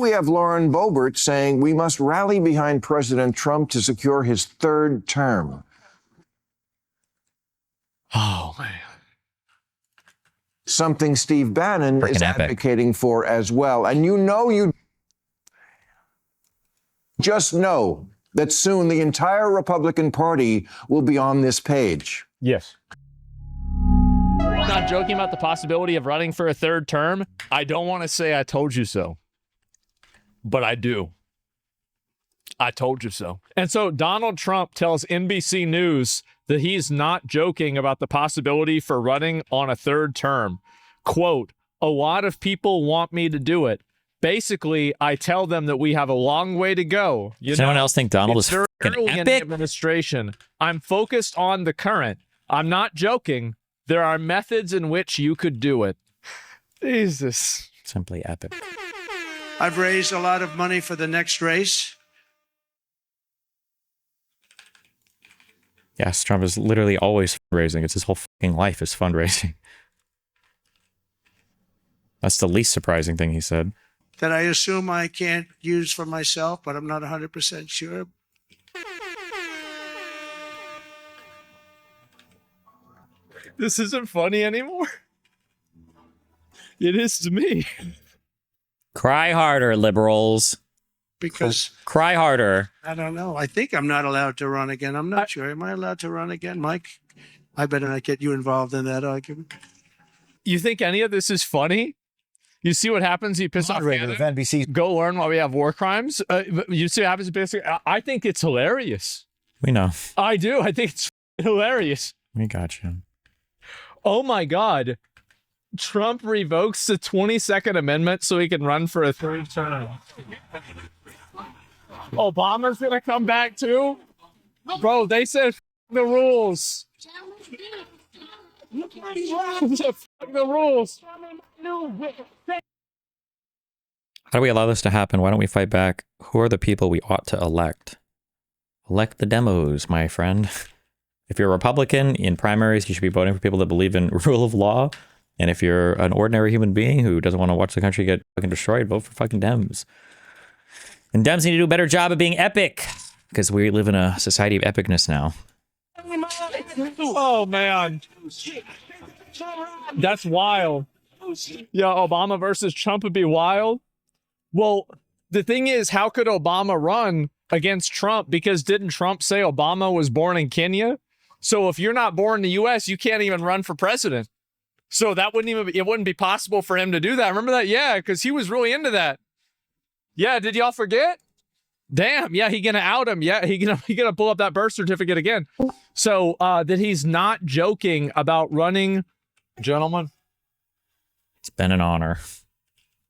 We have Lauren Boebert saying we must rally behind President Trump to secure his third term. Oh, man. Something Steve Bannon is advocating for as well. And you just know that soon the entire Republican Party will be on this page. Yes. Not joking about the possibility of running for a third term. I don't want to say I told you so, but I do. I told you so. And so Donald Trump tells NBC News that he's not joking about the possibility for running on a third term. Quote, a lot of people want me to do it. Basically, I tell them that we have a long way to go. Does anyone else think Donald is fucking in epic? the administration. I'm focused on the current. I'm not joking. There are methods in which you could do it. Jesus. Simply epic. I've raised a lot of money for the next race. Yes, Trump is literally always fundraising. It's his whole fucking life is fundraising. That's the least surprising thing he said. That I assume I can't use for myself, but I'm not 100% sure. This isn't funny anymore. It is to me. Cry harder, liberals. Because cry harder. I don't know. I think I'm not allowed to run again. I'm not sure. Am I allowed to run again, Mike? I better not get you involved in that argument. You think any of this is funny? You see what happens? You piss off NBC. Go learn why we have war crimes. You see what happens? Basically, I think it's hilarious. We know. I do. I think it's hilarious. We got you. Oh my God. Trump revokes the 22nd Amendment so he can run for a third term. Obama's gonna come back too? Bro, they said the rules. The rules. How do we allow this to happen? Why don't we fight back? Who are the people we ought to elect? Elect the demos, my friend. If you're a Republican in primaries, you should be voting for people that believe in rule of law. And if you're an ordinary human being who doesn't want to watch the country get fucking destroyed, vote for fucking Dems. And Dems need to do a better job of being epic, because we live in a society of epicness now. Oh, man. That's wild. Yeah, Obama versus Trump would be wild. Well, the thing is, how could Obama run against Trump? Because didn't Trump say Obama was born in Kenya? So if you're not born in the U.S., you can't even run for president. So that it wouldn't be possible for him to do that. Remember that? Yeah, because he was really into that. Yeah, did y'all forget? Damn, yeah, he gonna out him. Yeah, he gonna pull up that birth certificate again. So that he's not joking about running, gentlemen. It's been an honor.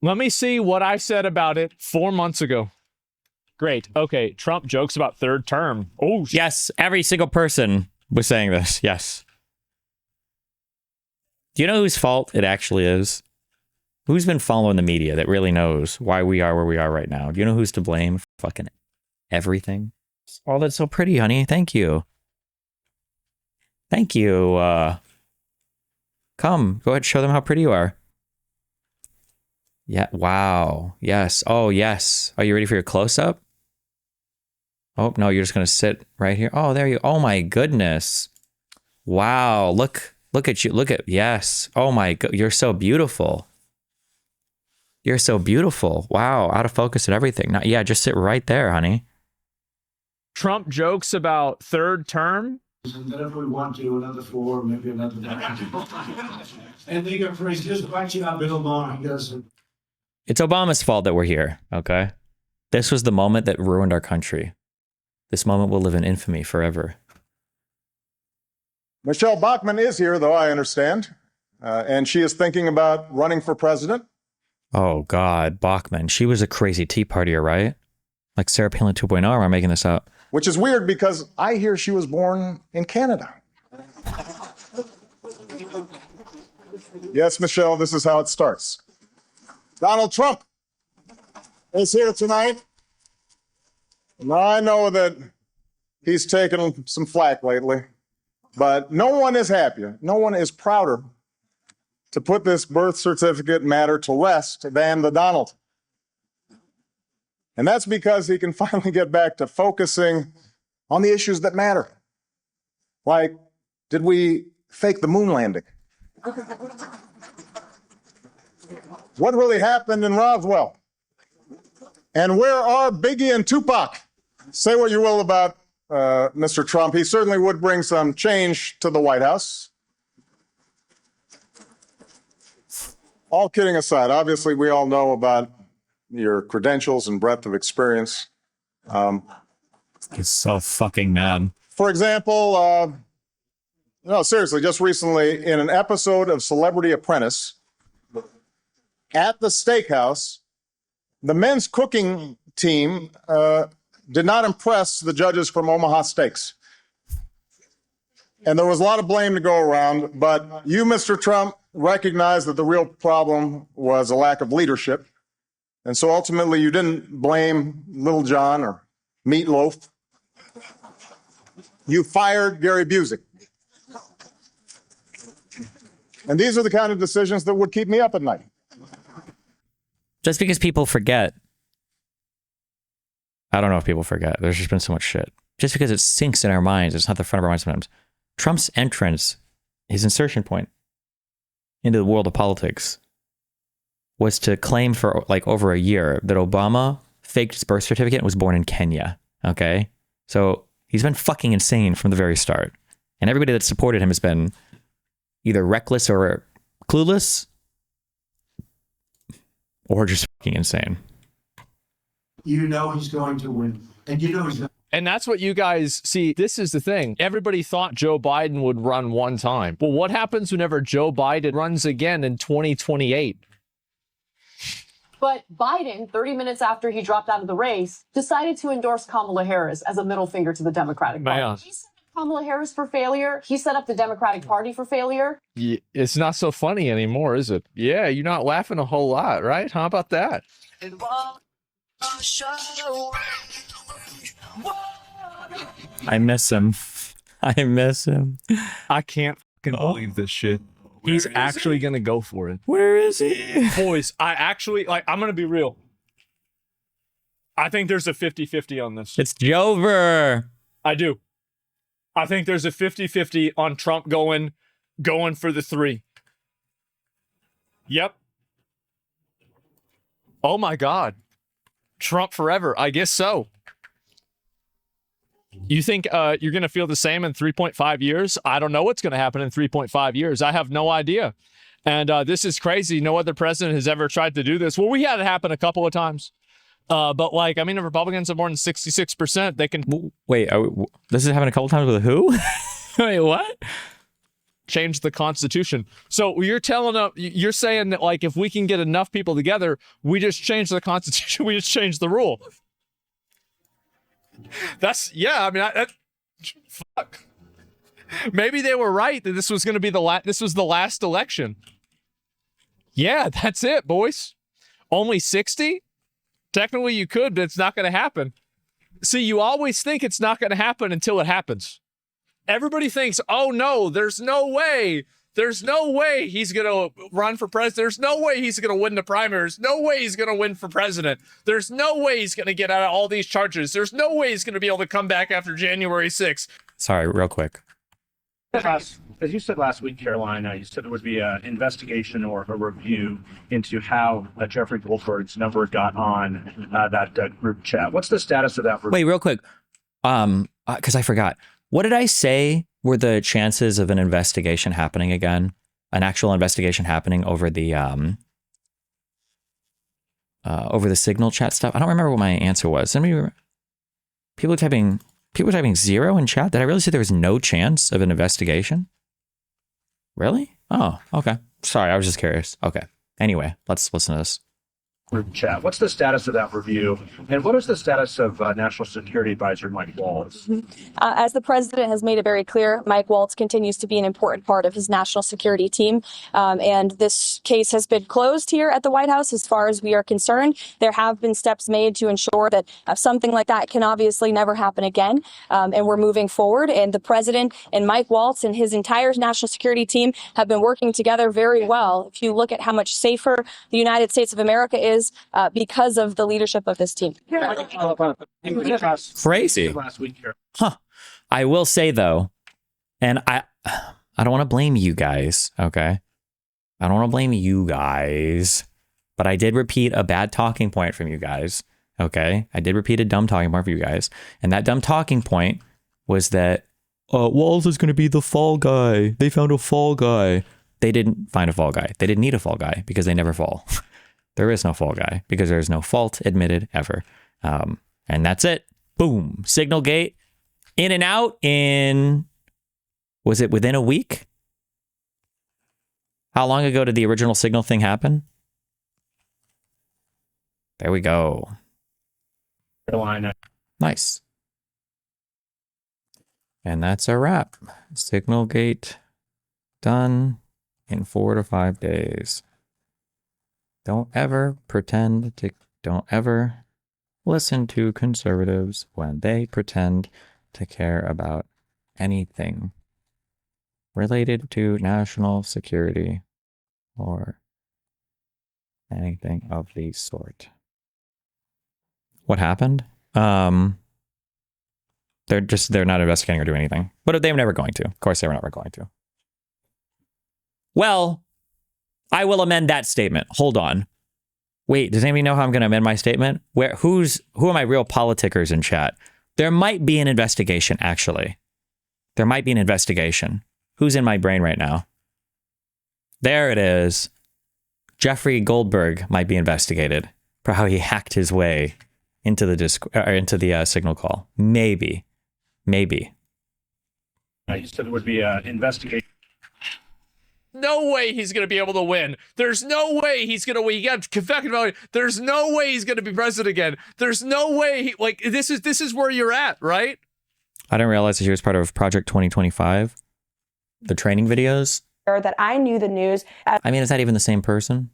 Let me see what I said about it 4 months ago. Great. Okay, Trump jokes about third term. Oh, yes, every single person was saying this. Yes. Do you know whose fault it actually is? Who's been following the media that really knows why we are where we are right now? Do you know who's to blame for fucking everything? Oh, that's so pretty, honey. Thank you. Thank you. Come, go ahead, show them how pretty you are. Yeah, wow. Yes. Oh, yes. Are you ready for your close-up? Oh, no, you're just going to sit right here. Oh, there you. Oh, my goodness. Wow. Look at you. Look at, yes. Oh, my God. You're so beautiful. You're so beautiful. Wow. Out of focus and everything. Now, yeah, just sit right there, honey. Trump jokes about third term. And then if we want to, another 4, maybe another 9. And they can praise just watching out Bill Maher. He doesn't. It's Obama's fault that we're here, okay? This was the moment that ruined our country. This moment will live in infamy forever. Michelle Bachmann is here, though, I understand. And she is thinking about running for president. Oh, God, Bachmann. She was a crazy Tea Partier, right? Like Sarah Palin 2.0, or am I making this up? Which is weird because I hear she was born in Canada. Yes, Michelle, this is how it starts. Donald Trump is here tonight. Now, I know that he's taken some flack lately, but no one is happier. No one is prouder to put this birth certificate matter to rest than the Donald. And that's because he can finally get back to focusing on the issues that matter. Like, did we fake the moon landing? What really happened in Roswell? And where are Biggie and Tupac? Say what you will about Mr. Trump. He certainly would bring some change to the White House. All kidding aside, obviously we all know about your credentials and breadth of experience. He's so fucking mad. For example, no, seriously, just recently in an episode of Celebrity Apprentice, at the steakhouse, the men's cooking team did not impress the judges from Omaha Steaks. And there was a lot of blame to go around, but you, Mr. Trump, recognized that the real problem was a lack of leadership. And so ultimately you didn't blame Little John or Meatloaf. You fired Gary Busey. And these are the kind of decisions that would keep me up at night. Just because people forget. I don't know if people forget. There's just been so much shit. Just because it sinks in our minds, it's not the front of our minds sometimes. Trump's entrance, his insertion point into the world of politics was to claim for like over a year that Obama faked his birth certificate and was born in Kenya. Okay? So he's been fucking insane from the very start. And everybody that supported him has been either reckless or clueless or just fucking insane. You know he's going to win. And you know he's not. And that's what you guys see. This is the thing. Everybody thought Joe Biden would run one time. Well, what happens whenever Joe Biden runs again in 2028? But Biden, 30 minutes after he dropped out of the race, decided to endorse Kamala Harris as a middle finger to the Democratic Party. Man. He set up Kamala Harris for failure. He set up the Democratic Party for failure. It's not so funny anymore, is it? Yeah, you're not laughing a whole lot, right? How about that? I miss him. I miss him. I can't fucking believe this shit. He's actually going to go for it. Where is he? Boys, I actually, I'm going to be real. I think there's a 50-50 on this. It's Jover. I do. I think there's a 50-50 on Trump going for the 3. Yep. Oh my God. Trump forever. I guess so. You think you're going to feel the same in 3.5 years? I don't know what's going to happen in 3.5 years. I have no idea. And this is crazy. No other president has ever tried to do this. Well, we had it happen a couple of times. But like, I mean, if Republicans have more than 66%, they can... Wait, this is happening a couple times with who? Wait, what? Change the Constitution. So you're saying that like, if we can get enough people together, we just change the Constitution. We just change the rule. That's, yeah, I mean, fuck. Maybe they were right that this was going to be this was the last election. Yeah, that's it, boys. Only 60? Technically you could, but it's not going to happen. See, you always think it's not going to happen until it happens. Everybody thinks, oh no, there's no way. There's no way he's going to run for president. There's no way he's going to win the primaries. No way he's going to win for president. There's no way he's going to get out of all these charges. There's no way he's going to be able to come back after January 6th. Sorry, real quick. As you said last week, Carolina, you said there would be an investigation or a review into how Jeffrey Goldberg's number got on that group chat. What's the status of that review? Wait, real quick. Because I forgot. What did I say were the chances of an investigation happening again? An actual investigation happening over the Signal chat stuff? I don't remember what my answer was. People were typing 0 in chat. Did I really say there was no chance of an investigation? Really? Oh, okay. Sorry, I was just curious. Okay. Anyway, let's listen to this. Group chat. What's the status of that review? And what is the status of National Security Advisor Mike Waltz? As the president has made it very clear, Mike Waltz continues to be an important part of his national security team. And this case has been closed here at the White House as far as we are concerned. There have been steps made to ensure that something like that can obviously never happen again. And we're moving forward. And the president and Mike Waltz and his entire national security team have been working together very well. If you look at how much safer the United States of America is is because of the leadership of this team. Crazy. Last week here. Huh. I will say though, and I don't want to blame you guys, okay? I don't want to blame you guys, but I did repeat a bad talking point from you guys, okay? I did repeat a dumb talking point for you guys, and that dumb talking point was that Walz is going to be the fall guy. They found a fall guy. They didn't find a fall guy. They didn't need a fall guy because they never fall. There is no fall guy because there is no fault admitted ever. And that's it. Boom. SignalGate in and out in, was it within a week? How long ago did the original Signal thing happen? There we go. Carolina. Nice. And that's a wrap. SignalGate done in 4 to 5 days. Don't ever listen to conservatives when they pretend to care about anything related to national security or anything of the sort. What happened? They're not investigating or doing anything. But they were never going to. Of course they were never going to. Well, I will amend that statement. Hold on. Wait, does anybody know how I'm going to amend my statement? Who are my real politickers in chat? There might be an investigation, actually. There might be an investigation. Who's in my brain right now? There it is. Jeffrey Goldberg might be investigated for how he hacked his way into the Signal call. Maybe. You said it would be an investigation. No way he's going to be able to win. There's no way he's going to win. He got confected value. There's no way he's going to be president again. There's no way this is where you're at, right? I didn't realize that he was part of Project 2025, the training videos. That I knew the news. I mean, is that even the same person?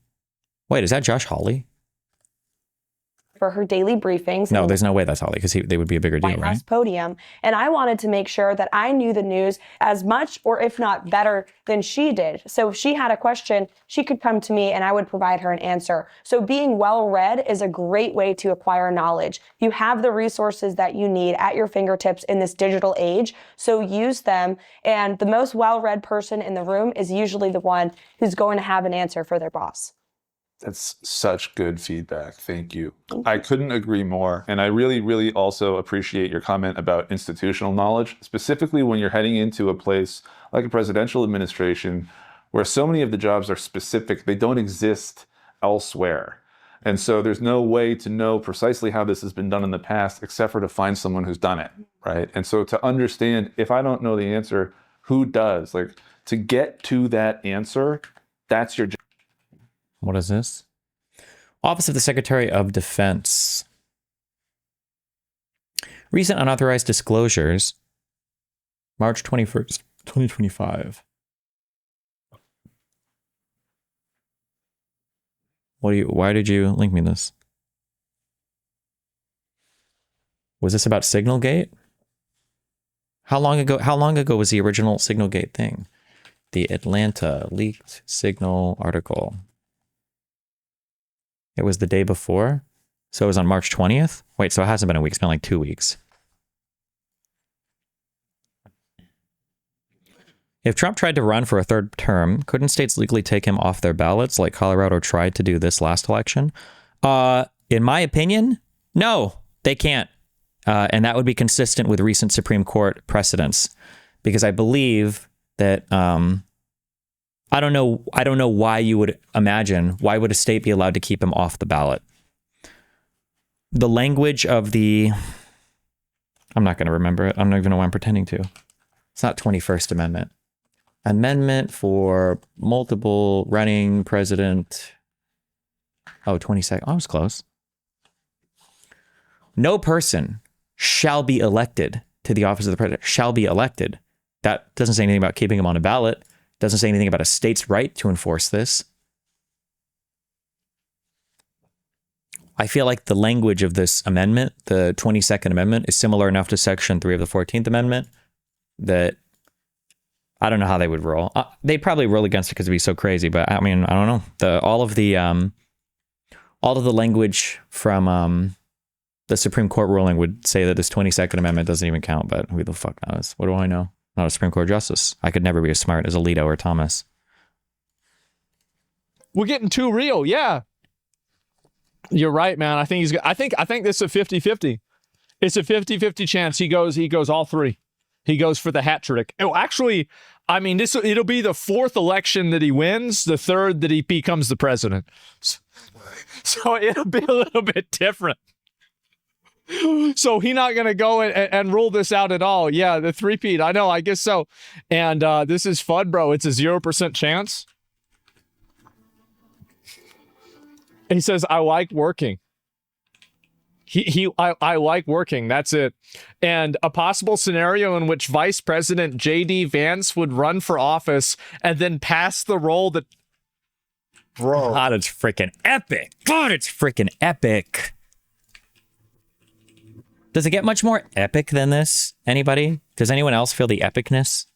Wait, is that Josh Hawley? For her daily briefings. No, there's no way that's Hawley because they would be a bigger deal, White right? House podium. And I wanted to make sure that I knew the news as much or if not better than she did. So if she had a question, she could come to me and I would provide her an answer. So being well-read is a great way to acquire knowledge. You have the resources that you need at your fingertips in this digital age. So use them. And the most well-read person in the room is usually the one who's going to have an answer for their boss. That's such good feedback. Thank you. I couldn't agree more. And I really, really also appreciate your comment about institutional knowledge, specifically when you're heading into a place like a presidential administration where so many of the jobs are specific. They don't exist elsewhere. And so there's no way to know precisely how this has been done in the past, except for to find someone who's done it, right? And so to understand, if I don't know the answer, who does? Like, to get to that answer, that's your job. What is this? Office of the Secretary of Defense. Recent unauthorized disclosures. March 21st, 2025. Why did you link me this? Was this about SignalGate? How long ago was the original SignalGate thing? The Atlanta leaked Signal article. It was the day before. So it was on March 20th. Wait, so it hasn't been a week. It's been like 2 weeks. If Trump tried to run for a third term, couldn't states legally take him off their ballots like Colorado tried to do this last election? In my opinion, no, they can't. And that would be consistent with recent Supreme Court precedents, because I believe that I don't know why you would imagine, why would a state be allowed to keep him off the ballot? The language of the, I'm not going to remember it. I don't even know why I'm pretending to. It's not 21st Amendment. Amendment for multiple running president. Oh, 22nd. Oh, I was close. No person shall be elected to the office of the president, shall be elected. That doesn't say anything about keeping him on a ballot. Doesn't say anything about a state's right to enforce this. I feel like the language of this amendment, the 22nd Amendment, is similar enough to Section 3 of the 14th Amendment that I don't know how they would roll. They'd probably roll against it because it'd be so crazy, but I mean, I don't know. All all of the language from the Supreme Court ruling would say that this 22nd Amendment doesn't even count, but who the fuck knows? What do I know? Not a Supreme Court justice. I could never be as smart as Alito or Thomas. We're getting too real. Yeah. You're right, man. I think this is a 50-50. It's a 50-50 chance he goes all three. He goes for the hat trick. Oh, actually, I mean, it'll be the fourth election that he wins, the third that he becomes the president. So it'll be a little bit different. So he's not going to go and rule this out at all. Yeah, the three-peat. I know, I guess so. And this is fun, bro. It's a 0% chance. And he says, I like working. I like working. That's it. And a possible scenario in which Vice President J.D. Vance would run for office and then pass the role that... Bro. God, it's freaking epic. God, it's freaking epic. Does it get much more epic than this? Anybody? Does anyone else feel the epicness?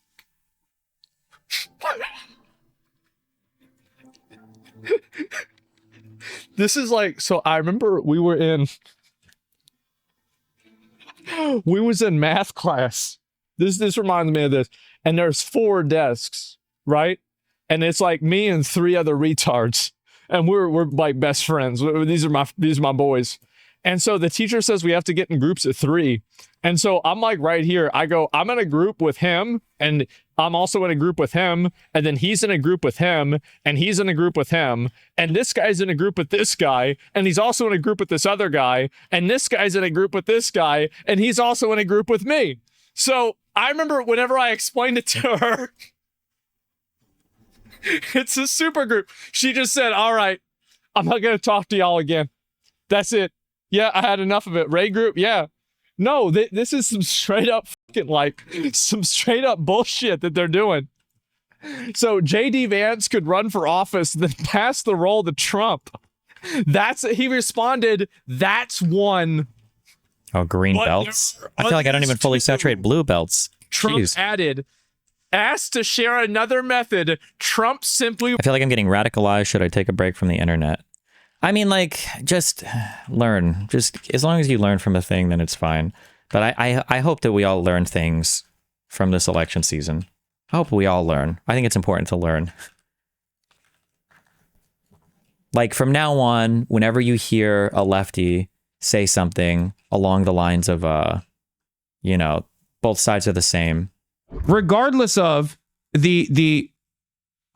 This is like, so I remember we was in math class. This reminds me of this. And there's 4 desks, right? And it's like me and 3 other retards. And we're like best friends. These are my boys. And so the teacher says we have to get in groups of 3. And so I'm like right here. I go, I'm in a group with him, and I'm also in a group with him, and then he's in a group with him, and he's in a group with him, and this guy's in a group with this guy, and he's also in a group with this other guy, and this guy's in a group with this guy, and he's also in a group with me. So I remember whenever I explained it to her, it's a super group. She just said, all right, I'm not going to talk to y'all again. That's it. Yeah, I had enough of it. Ray group, yeah. No, this is some straight up bullshit that they're doing. So J.D. Vance could run for office, then pass the role to Trump. He responded, that's one. Oh, green belts? I feel like I don't even fully saturate blue belts. Trump Jeez. added, asked to share another method. Trump simply... I feel like I'm getting radicalized. Should I take a break from the internet? I mean, like, just learn. Just as long as you learn from a thing, then it's fine. But I hope that we all learn things from this election season. I hope we all learn. I think it's important to learn. Like, from now on, whenever you hear a lefty say something along the lines of, you know, both sides are the same. Regardless of the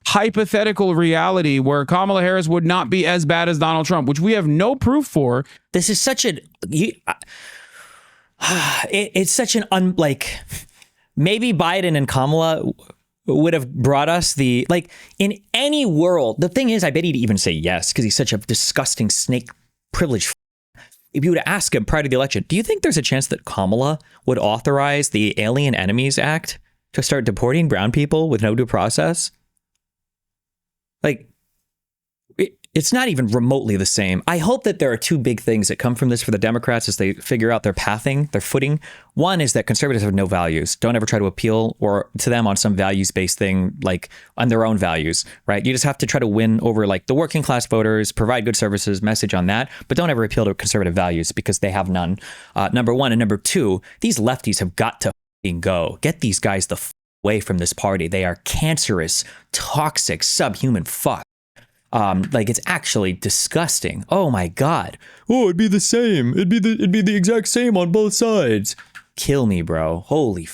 hypothetical reality where Kamala Harris would not be as bad as Donald Trump, which we have no proof for. This is such it's such an maybe Biden and Kamala would have brought us the, like, in any world. The thing is, I bet he'd even say yes, because he's such a disgusting snake privileged. If you were to ask him prior to the election, do you think there's a chance that Kamala would authorize the Alien Enemies Act to start deporting brown people with no due process? Like, it's not even remotely the same. I hope that there are 2 big things that come from this for the Democrats as they figure out their pathing, their footing. One is that conservatives have no values. Don't ever try to appeal to them on some values-based thing, like on their own values, right? You just have to try to win over like the working class voters, provide good services, message on that, but don't ever appeal to conservative values because they have none. Number 1. And number 2, these lefties have got to go. Get these guys the away from this party. They are cancerous, toxic, subhuman fuck. Like, it's actually disgusting. Oh my God. Oh, it'd be the same. It'd be the exact same on both sides. Kill me, bro. Holy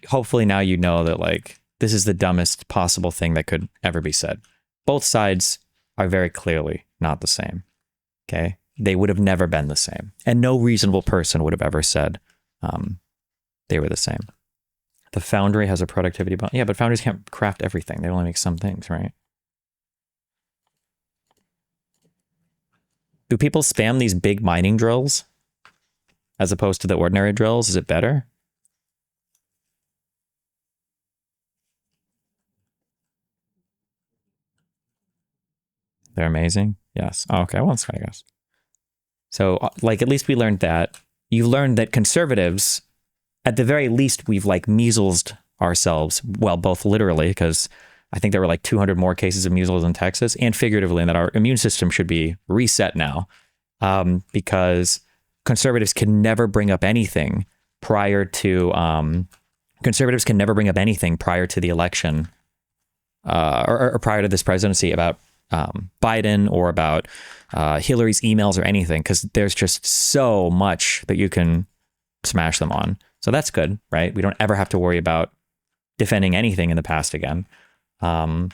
Hopefully now you know that, like, this is the dumbest possible thing that could ever be said. Both sides are very clearly not the same. Okay? They would have never been the same. And no reasonable person would have ever said they were the same. The Foundry has a productivity bonus. Yeah, but Foundries can't craft everything. They only make some things, right? Do people spam these big mining drills as opposed to the ordinary drills? Is it better? They're amazing? Yes. Oh, okay, well, I guess. So, like, at least we learned that. You learned that conservatives, at the very least, we've, like, measlesed ourselves. Well, both literally, because I think there were like 200 more cases of measles in Texas, and figuratively, and that our immune system should be reset now, because conservatives can never bring up anything prior to the election, or prior to this presidency about Biden or about Hillary's emails or anything, because there's just so much that you can smash them on. So that's good, right? We don't ever have to worry about defending anything in the past again. In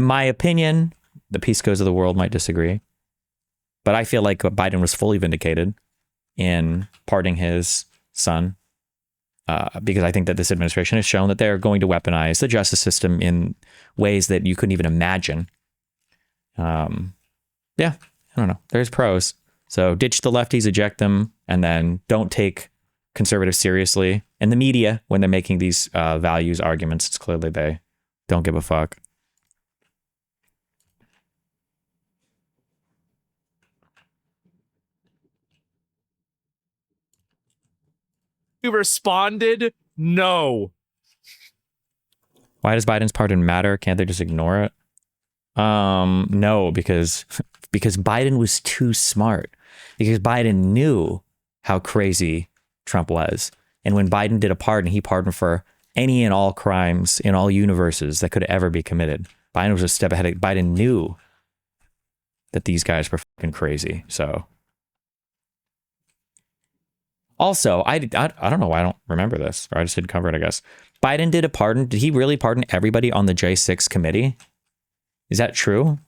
my opinion, the Piscos of the world might disagree, but I feel like Biden was fully vindicated in pardoning his son, because I think that this administration has shown that they're going to weaponize the justice system in ways that you couldn't even imagine. Yeah, I don't know. There's pros. So ditch the lefties, eject them, and then don't take conservatives seriously. And the media, when they're making these values arguments, it's clearly they don't give a fuck. He responded, no. Why does Biden's pardon matter? Can't they just ignore it? No, because Biden was too smart. Because Biden knew how crazy Trump was. And when Biden did a pardon, he pardoned for any and all crimes in all universes that could ever be committed. Biden was a step ahead. Biden knew that these guys were fucking crazy. So also, I don't know why I don't remember this, or I just didn't cover it, I guess. Biden did a pardon. Did he really pardon everybody on the J6 committee? Is that true?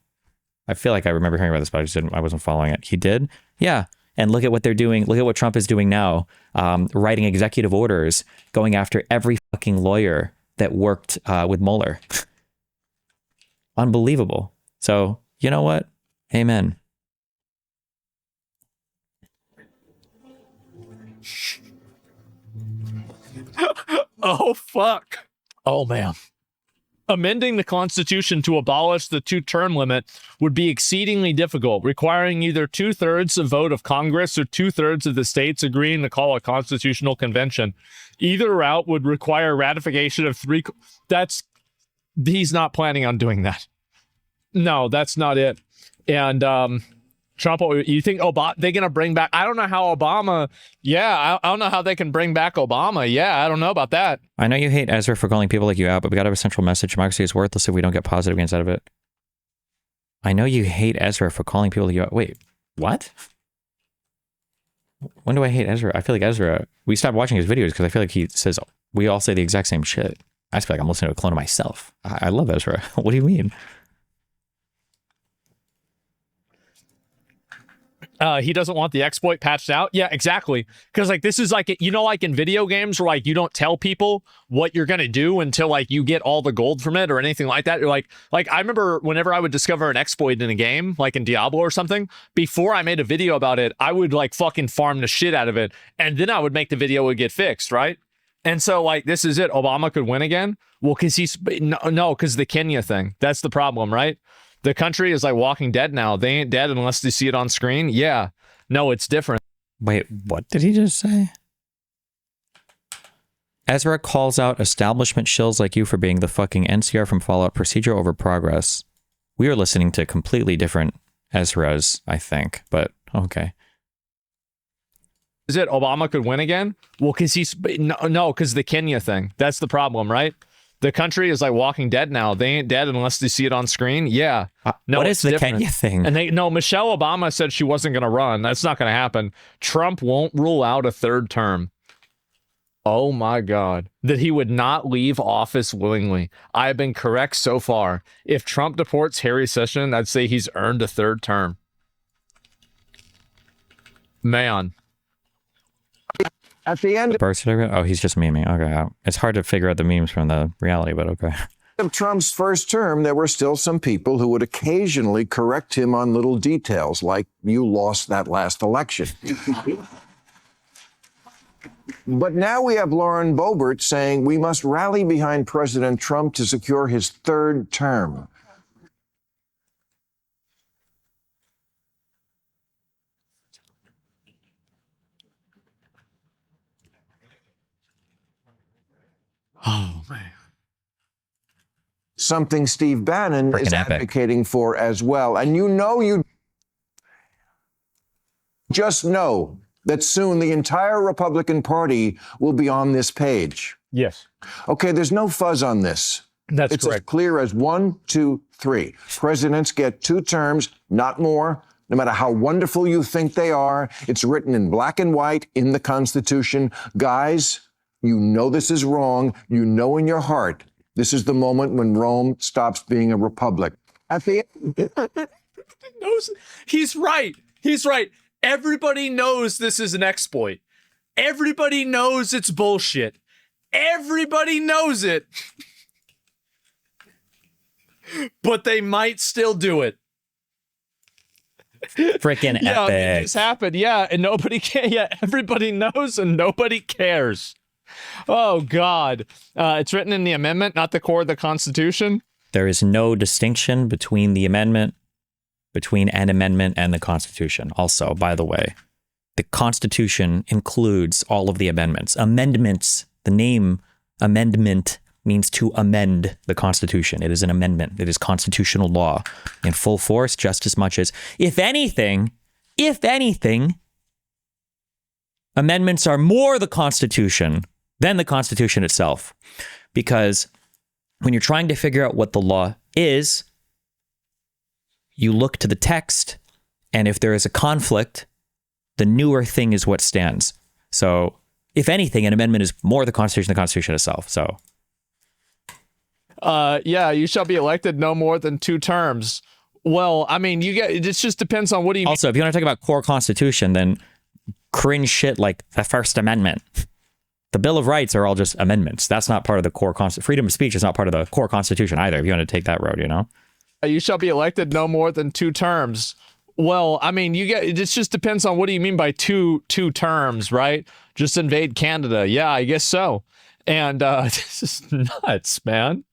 I feel like I remember hearing about this, but I wasn't following it. He did? Yeah. And look at what they're doing. Look at what Trump is doing now. Writing executive orders, going after every fucking lawyer that worked with Mueller. Unbelievable. So, you know what? Amen. Oh, fuck. Oh, man. Amending the Constitution to abolish the two-term limit would be exceedingly difficult, requiring either 2/3 of vote of Congress or 2/3 of the states agreeing to call a constitutional convention. Either route would require ratification of three. He's not planning on doing that. No, that's not it. And Trump, you think they're going to bring back? I don't know how Obama. Yeah, I don't know how they can bring back Obama. Yeah, I don't know about that. I know you hate Ezra for calling people like you out, but we got to have a central message. Democracy is worthless if we don't get positive gains out of it. I know you hate Ezra for calling people like you out. Wait, what? When do I hate Ezra? I feel like Ezra, we stopped watching his videos because I feel like he says, we all say the exact same shit. I just feel like I'm listening to a clone of myself. I love Ezra. What do you mean? He doesn't want the exploit patched out. Yeah, exactly. Because like this is like, you know, like in video games where like you don't tell people what you're gonna do until like you get all the gold from it or anything like that. You're like I remember whenever I would discover an exploit in a game, like in Diablo or something, before I made a video about it, I would like fucking farm the shit out of it, and then I would make the video would get fixed, right? And so like this is it. Obama could win again. Well, because because the Kenya thing. That's the problem, right? The country is like Walking Dead now. They ain't dead unless they see it on screen. Yeah. No, it's different. Wait, what did he just say? Ezra calls out establishment shills like you for being the fucking NCR from Fallout, procedure over progress. We are listening to completely different Ezras, I think, but okay. Is it Obama could win again? Well, because because the Kenya thing. That's the problem, right? The country is like Walking Dead now. They ain't dead unless they see it on screen. Yeah. No, what is the different. Kenya thing? And Michelle Obama said she wasn't going to run. That's not going to happen. Trump won't rule out a third term. Oh my God. That he would not leave office willingly. I have been correct so far. If Trump deports Harry Sessions, I'd say he's earned a third term. Man. At the end birth certificate? Oh, he's just memeing. Okay. It's hard to figure out the memes from the reality, but okay. of Trump's first term, there were still some people who would occasionally correct him on little details, like you lost that last election. But now we have Lauren Boebert saying we must rally behind President Trump to secure his third term. Oh, man. something Steve Bannon is Frickin' epic. advocating for as well. And you just know that soon the entire Republican Party will be on this page. Yes. Okay, there's no fuzz on this. That's it's correct. as clear as 1, 2, 3. Presidents get 2 terms, not more. No matter how wonderful you think they are, it's written in black and white in the Constitution. Guys, you know this is wrong. You know in your heart this is the moment when Rome stops being a republic. At the end. He's right. He's right. Everybody knows this is an exploit. Everybody knows it's bullshit. Everybody knows it. But they might still do it. Freaking Yeah, epic. this happened. Yeah, and nobody can. Yeah, everybody knows and nobody cares. Oh God, it's written in the amendment, not the core of the Constitution. There is no distinction between the amendment, between an amendment and the Constitution. Also, by the way, the Constitution includes all of the amendments. Amendments, the name amendment means to amend the Constitution. It is an amendment. It is constitutional law in full force, just as much as, if anything, amendments are more the Constitution than the Constitution itself. Because when you're trying to figure out what the law is, you look to the text, and if there is a conflict, the newer thing is what stands. So, if anything, an amendment is more the Constitution than the Constitution itself. So, yeah, you shall be elected no more than 2 terms. Well, I mean, it just depends on what do you also, if you want to talk about core Constitution, then cringe shit like the First Amendment. The Bill of Rights are all just amendments. That's not part of the core freedom of speech is not part of the core Constitution either, if you want to take that road, you know? You shall be elected no more than 2 terms. Well, I mean, it just depends on what do you mean by two terms, right? Just invade Canada. Yeah, I guess so. And this is nuts, man.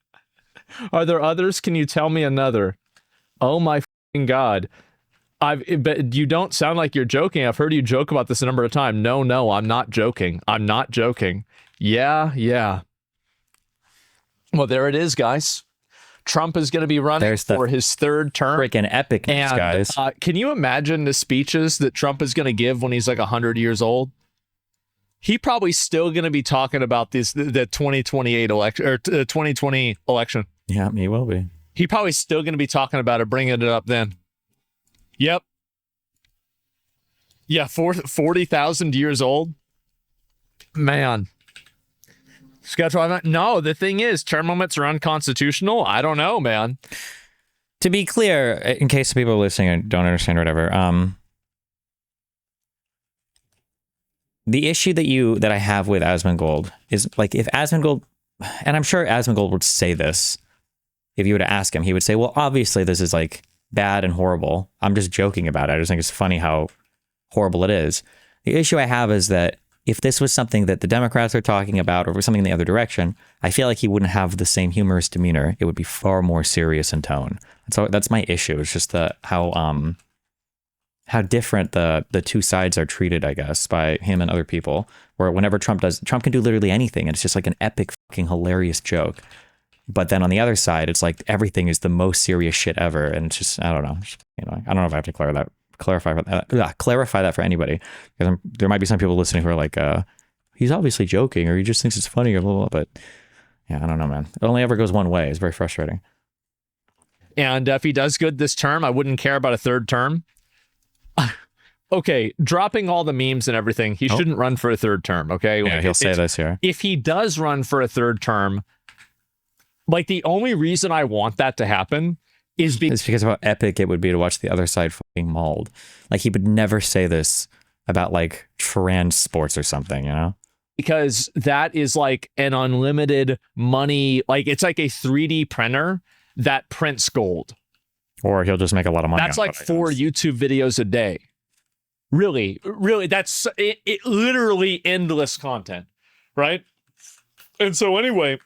Are there others? Can you tell me another? Oh my fucking God. But you don't sound like you're joking. I've heard you joke about this a number of times. No, I'm not joking. I'm not joking. Yeah. Well, there it is, guys. Trump is going to be running for his 3rd term. Freaking epic, guys. Can you imagine the speeches that Trump is going to give when he's like 100 years old? He probably still going to be talking about the 2028 election or 2020 election. Yeah, he will be. He probably still going to be talking about it, bringing it up then. Yep. Yeah, 40,000 years old. Man. No, the thing is, term limits are unconstitutional. I don't know, man. To be clear, in case people listening and don't understand or whatever, the issue that I have with Asmongold is like if Asmongold, and I'm sure Asmongold would say this, if you were to ask him, he would say, well, obviously this is like bad and horrible. I'm just joking about it. I just think it's funny how horrible it is. The issue I have is that if this was something that the Democrats are talking about or something in the other direction, I feel like he wouldn't have the same humorous demeanor. It would be far more serious in tone. So that's my issue. It's just how different the two sides are treated, I guess, by him and other people. Where whenever Trump can do literally anything, and it's just like an epic fucking hilarious joke. But then on the other side, it's like everything is the most serious shit ever, and it's just I don't know. I don't know if I have to clarify that for anybody, because there might be some people listening who are like, he's obviously joking, or he just thinks it's funny, or blah, blah, blah. But yeah, I don't know, man. It only ever goes one way. It's very frustrating. And if he does good this term, I wouldn't care about a 3rd term. Okay, dropping all the memes and everything, he shouldn't run for a 3rd term, okay? Yeah, he'll say this here. If he does run for a 3rd term, like the only reason I want that to happen is because of how epic it would be to watch the other side fucking mauled. Like he would never say this about like trans sports or something, you know? Because that is like an unlimited money, like it's like a 3D printer that prints gold. Or he'll just make a lot of money. That's like 4 YouTube videos a day. Really, that's it literally endless content, right? And so anyway,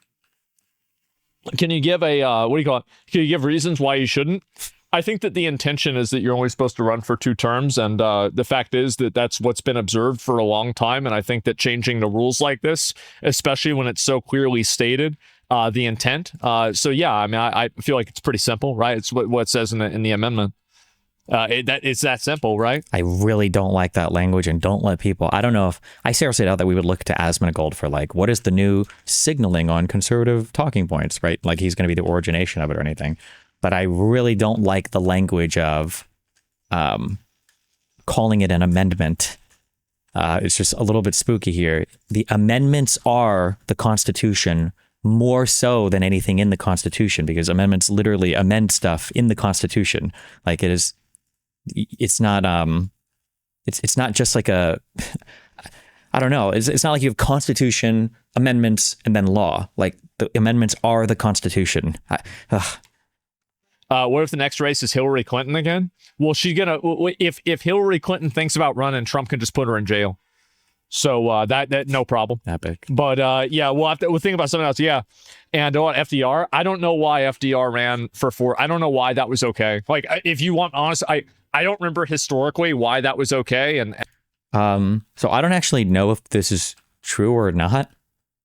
can you give a, can you give reasons why you shouldn't? I think that the intention is that you're only supposed to run for 2 terms. And the fact is that that's what's been observed for a long time. And I think that changing the rules like this, especially when it's so clearly stated the intent. So yeah, I mean, I feel like it's pretty simple, right? It's what it says in the amendment. It's that simple, right? I really don't like that language, and don't let people. I don't know if I seriously doubt that we would look to Asmongold for like, what is the new signaling on conservative talking points, right? Like he's going to be the origination of it or anything. But I really don't like the language of calling it an amendment. It's just a little bit spooky here. The amendments are the Constitution more so than anything in the Constitution, because amendments literally amend stuff in the Constitution. Like it is. It's not just like a, I don't know. It's not like you have Constitution, amendments, and then law. Like the amendments are the Constitution. What if the next race is Hillary Clinton again? Well, she's gonna, if Hillary Clinton thinks about running, Trump can just put her in jail. So that no problem. Epic. But yeah, we'll think about something else. Yeah, and on FDR, I don't know why FDR ran for 4. I don't know why that was okay. Like, if you want honest, I don't remember historically why that was okay. And so I don't actually know if this is true or not,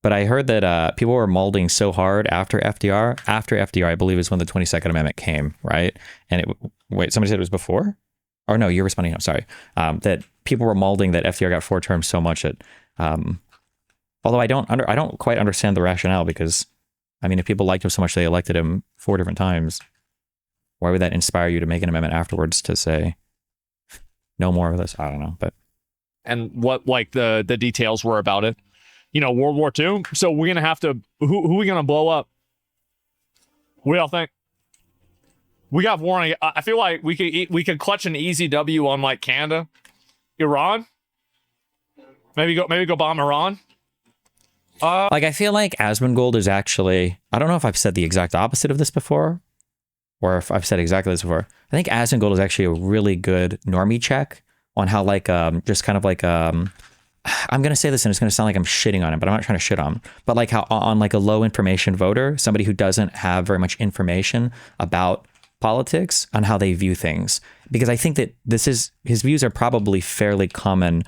but I heard that people were molding so hard after FDR. After FDR, I believe is when the 22nd Amendment came, right? And wait, somebody said it was before? Or no, you're responding. I'm sorry. That people were molding that FDR got 4 terms so much that, although I don't quite understand the rationale, because I mean, if people liked him so much they elected him 4 different times, why would that inspire you to make an amendment afterwards to say no more of this? I don't know, but and what like the details were about it. You know, World War II. So we're gonna have to who are we gonna blow up? What do y'all think? We got warning. I feel like we could clutch an easy W on like Canada, Iran. Maybe go bomb Iran. Like I feel like Asmongold is actually, I don't know if I've said the exact opposite of this before, or if I've said exactly this before. I think Asmongold is actually a really good normie check on how like just kind of like I'm gonna say this and it's gonna sound like I'm shitting on him, but I'm not trying to shit on him. But like how on like a low information voter, somebody who doesn't have very much information about politics, on how they view things, because I think that his views are probably fairly common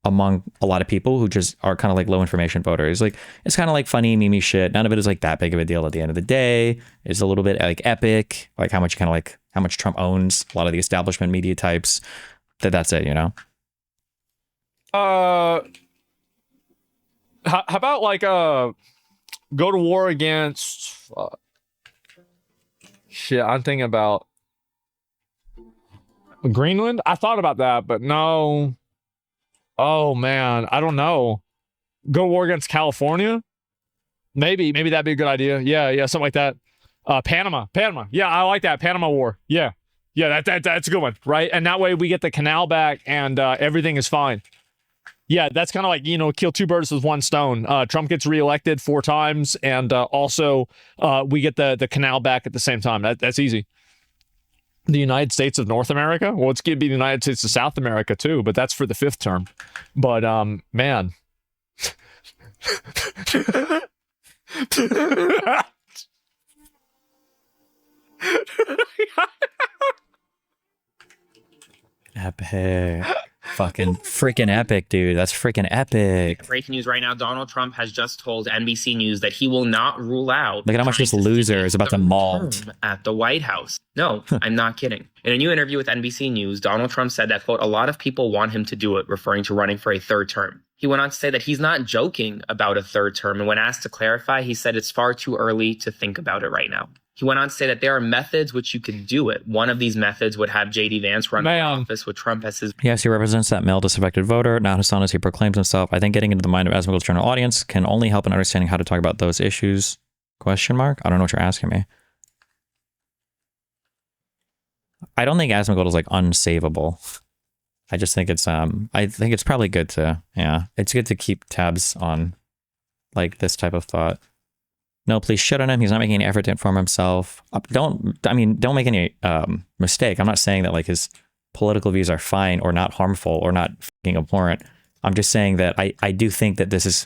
among a lot of people who just are kind of like low information voters. Like it's kind of like funny meme shit. None of it is like that big of a deal at the end of the day. It's a little bit like epic, like how much Trump owns a lot of the establishment media types. That's it, you know. How about like go to war against shit, I'm thinking about Greenland. I thought about that, but no. Oh man, I don't know. Go to war against California? Maybe that'd be a good idea. Yeah, something like that. Panama. Yeah, I like that. Panama War. Yeah, that's a good one, right? And that way we get the canal back and everything is fine. Yeah, that's kind of like, you know, kill 2 birds with 1 stone. Trump gets reelected 4 times, and also we get the canal back at the same time. That's easy. The United States of North America? Well, it's going to be the United States of South America too, but that's for the 5th term. But man. Epic. Fucking freaking epic, dude. That's freaking epic. Breaking news right now. Donald Trump has just told NBC News that he will not rule out. Look at how much this loser is about to maul at the White House. No, I'm not kidding. In a new interview with NBC News, Donald Trump said that, quote, a lot of people want him to do it, referring to running for a 3rd term. He went on to say that he's not joking about a 3rd term. And when asked to clarify, he said it's far too early to think about it right now. He went on to say that there are methods which you can do it. One of these methods would have J.D. Vance run for office with Trump as his... Yes, he represents that male disaffected voter, not as honest as he proclaims himself. I think getting into the mind of Asmongold's general audience can only help in understanding how to talk about those issues. Question mark? I don't know what you're asking me. I don't think Asmongold is like unsavable. I just think it's I think it's probably good to, it's good to keep tabs on like this type of thought. No, please shit on him. He's not making any effort to inform himself. Don't make any mistake. I'm not saying that like his political views are fine or not harmful or not fucking abhorrent. I'm just saying that I do think that this is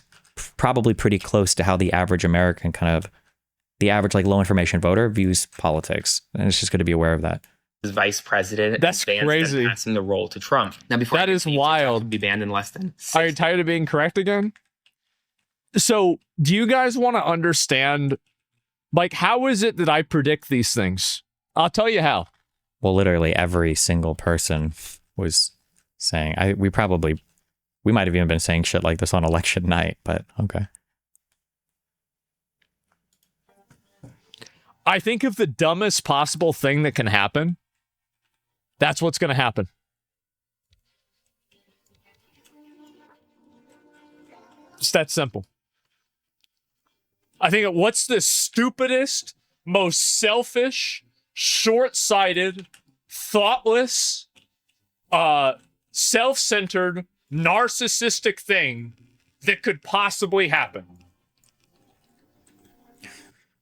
probably pretty close to how the average American the average like low information voter views politics. And it's just good to be aware of that. Vice president. That's crazy. Passing the role to Trump. Now, before that is wild. Be banned in less than 6 Are you tired of being correct again? So, do you guys want to understand Like, how is it that I predict these things? I'll tell you how. Well, literally every single person was saying, we might have even been saying shit like this on election night, but okay. I think of the dumbest possible thing that can happen. That's what's going to happen. It's that simple. I think what's the stupidest, most selfish, short-sighted, thoughtless, self-centered, narcissistic thing that could possibly happen?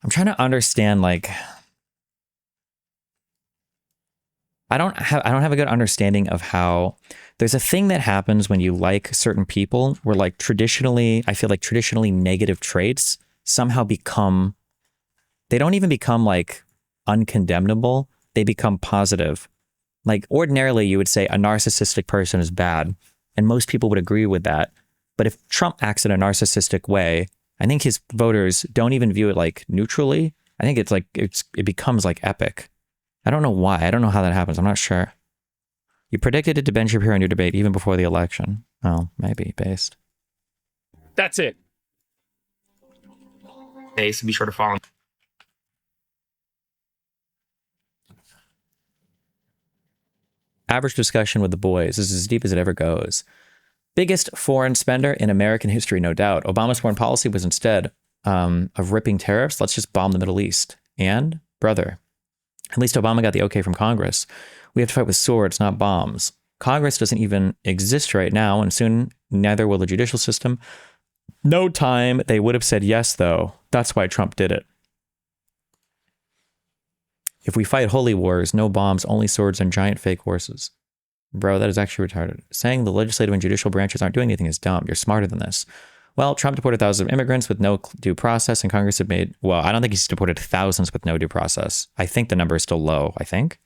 I'm trying to understand, like, I don't have a good understanding of how there's a thing that happens when you like certain people where, like, I feel like traditionally negative traits somehow they don't even become like uncondemnable. They become positive. Like, ordinarily you would say a narcissistic person is bad, and most people would agree with that. But if Trump acts in a narcissistic way, I think his voters don't even view it like neutrally. I think it's like, it becomes like epic. I don't know why. I don't know how that happens. I'm not sure. You predicted it to Ben Shapiro in your debate even before the election. Oh, maybe based. That's it. Okay, so be sure to follow. Average discussion with the boys. This is as deep as it ever goes. Biggest foreign spender in American history, no doubt. Obama's foreign policy was instead of ripping tariffs, let's just bomb the Middle East. And, brother, at least Obama got the okay from Congress. We have to fight with swords, not bombs. Congress doesn't even exist right now, and soon neither will the judicial system. No time they would have said yes, though. That's why Trump did it. If we fight holy wars, no bombs, only swords and giant fake horses. Bro, that is actually retarded. Saying the legislative and judicial branches aren't doing anything is dumb. You're smarter than this. Well, Trump deported thousands of immigrants with no due process, and Congress have made, well, I don't think he's deported thousands with no due process. I think the number is still low, I think.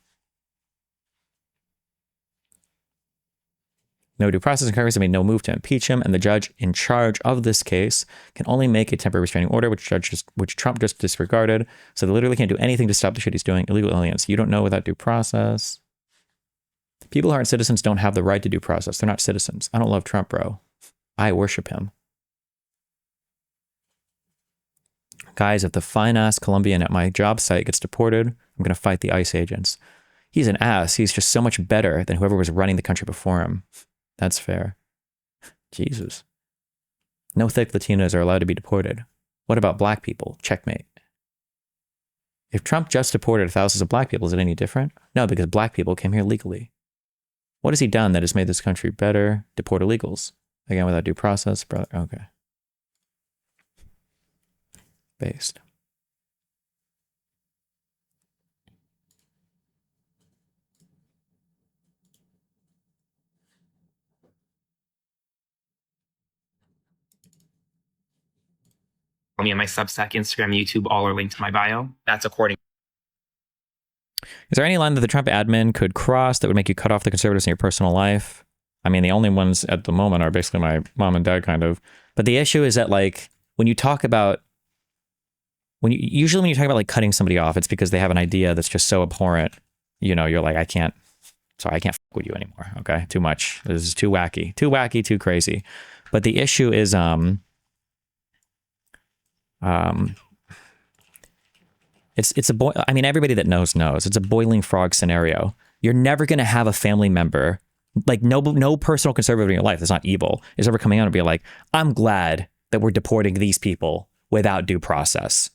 No due process, and Congress have made no move to impeach him, and the judge in charge of this case can only make a temporary restraining order, which Trump just disregarded. So they literally can't do anything to stop the shit he's doing. Illegal aliens. You don't know without due process. People who aren't citizens don't have the right to due process. They're not citizens. I don't love Trump, bro. I worship him. Guys, if the fine-ass Colombian at my job site gets deported, I'm going to fight the ICE agents. He's an ass. He's just so much better than whoever was running the country before him. That's fair. Jesus. No thick Latinos are allowed to be deported. What about black people? Checkmate. If Trump just deported thousands of black people, is it any different? No, because black people came here legally. What has he done that has made this country better? Deport illegals. Again, without due process, brother. Okay. Based. Me on my Substack, Instagram, YouTube, all are linked to my bio. That's according. Is there any line that the Trump admin could cross that would make you cut off the conservatives in your personal life? I mean, the only ones at the moment are basically my mom and dad, kind of. But the issue is that, like, when you talk about, usually when you talk about like cutting somebody off, it's because they have an idea that's just so abhorrent. You know, you're like, I can't fuck with you anymore. Okay, too much. This is too wacky, too crazy. But the issue is, I mean, everybody that knows, it's a boiling frog scenario. You're never going to have a family member, like no personal conservative in your life that's not evil is ever coming out and be like, I'm glad that we're deporting these people without due process.